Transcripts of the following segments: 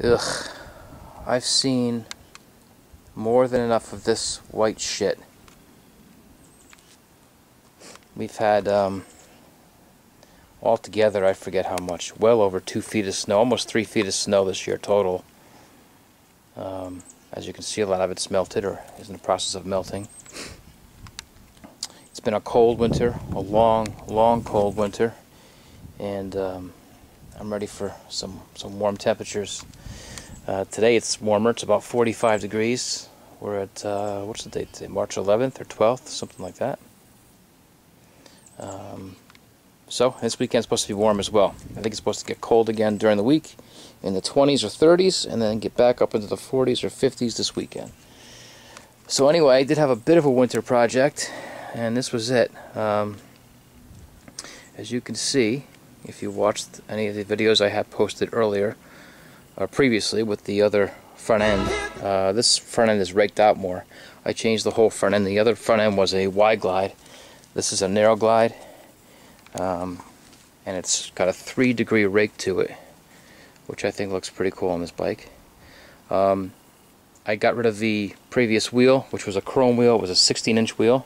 Ugh, I've seen more than enough of this white shit. We've had, altogether, I forget how much, well over 2 feet of snow, almost 3 feet of snow this year total. As you can see, a lot of it's melted or is in the process of melting. It's been a cold winter, a long cold winter, and I'm ready for some warm temperatures. Today it's warmer, it's about 45 degrees. We're at, what's the date today? March 11th or 12th, something like that. So this weekend's supposed to be warm as well. I think it's supposed to get cold again during the week in the 20s or 30s, and then get back up into the 40s or 50s this weekend. So anyway, I did have a bit of a winter project, and this was it. As you can see, if you watched any of the videos I had posted earlier or previously with the other front end, this front end is raked out more. I changed the whole front end. The other front end was a wide glide. This is a narrow glide, and it's got a 3-degree rake to it, which I think looks pretty cool on this bike. I got rid of the previous wheel, which was a chrome wheel. It was a 16-inch wheel,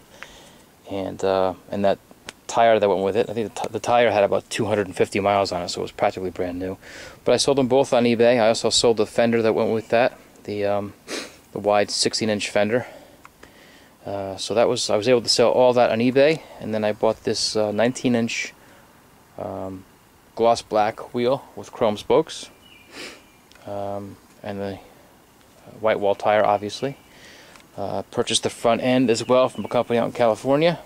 and that tire that went with it. I think the tire had about 250 miles on it, so it was practically brand new. But I sold them both on eBay. I also sold the fender that went with that, the wide 16-inch fender. So I was able to sell all that on eBay, and then I bought this 19-inch gloss black wheel with chrome spokes, and the white wall tire, obviously. Purchased the front end as well from a company out in California,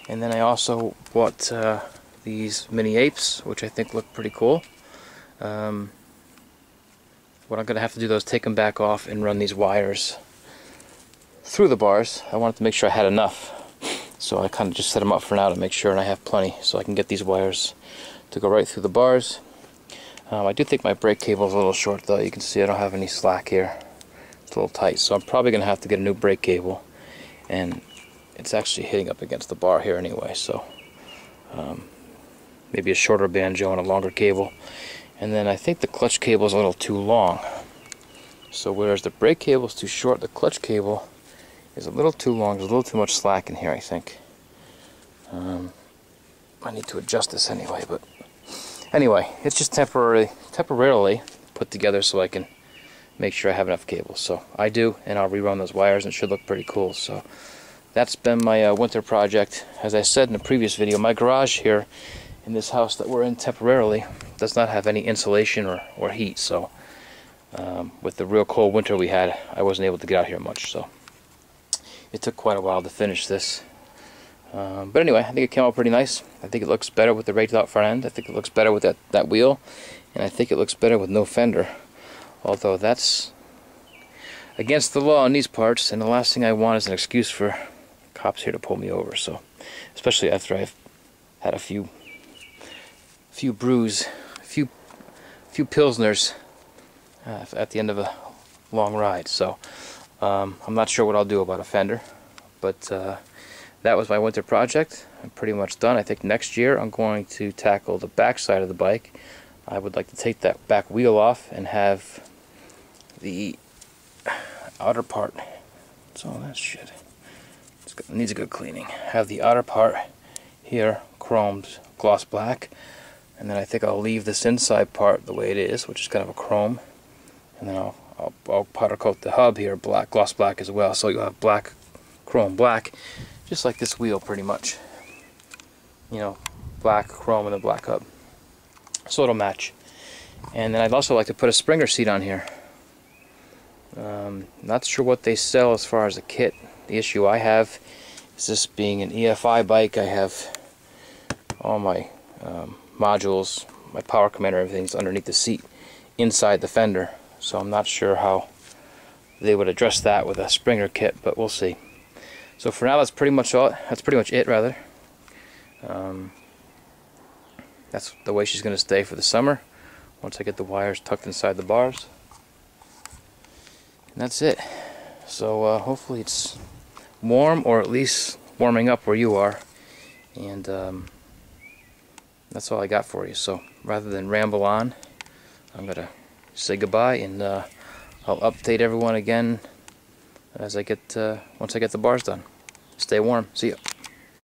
and then I also bought these mini apes, which I think look pretty cool. What I'm going to have to do though is take them back off and run these wires through the bars. I wanted to make sure I had enough, so I kind of just set them up for now to make sure, and I have plenty, so I can get these wires to go right through the bars. I do think my brake cable is a little short though. You can see I don't have any slack here. It's a little tight, so I'm probably going to have to get a new brake cable, and it's actually hitting up against the bar here anyway, so maybe a shorter banjo and a longer cable. And then I think the clutch cable is a little too long, so whereas the brake cable is too short, the clutch cable is a little too long. There's a little too much slack in here, I think. I need to adjust this anyway, but anyway, it's just temporarily put together so I can make sure I have enough cables. So I do, and I'll rerun those wires, and it should look pretty cool. So that's been my winter project. As I said in the previous video, my garage here in this house that we're in temporarily does not have any insulation or heat, so with the real cold winter we had, I wasn't able to get out here much, so it took quite a while to finish this. But anyway, I think it came out pretty nice. I think it looks better with the raked out front end. I think it looks better with that wheel, and I think it looks better with no fender, although that's against the law in these parts, and the last thing I want is an excuse for cops here to pull me over. So especially after I've had a few brews, a few pilsners at the end of a long ride. So I'm not sure what I'll do about a fender, but that was my winter project. I'm pretty much done. I think next year I'm going to tackle the back side of the bike. I would like to take that back wheel off and have the outer part, it's all that shit, it needs a good cleaning, have the outer part here chromed gloss black, and then I think I'll leave this inside part the way it is, which is kind of a chrome, and then I'll powder coat the hub here black, gloss black as well, so you'll have black, chrome black, just like this wheel pretty much. You know, black chrome and a black hub, so it'll match. And then I'd also like to put a Springer seat on here. Not sure what they sell as far as a kit. The issue I have is, this being an EFI bike, I have all my modules, my power commander, everything's underneath the seat inside the fender, so I'm not sure how they would address that with a Springer kit, but we'll see. So for now, that's pretty much it rather. That's the way she's going to stay for the summer, once I get the wires tucked inside the bars. And that's it. So hopefully it's warm, or at least warming up where you are. And that's all I got for you. So rather than ramble on, I'm going to say goodbye, and I'll update everyone again as I get once I get the bars done. Stay warm. See ya.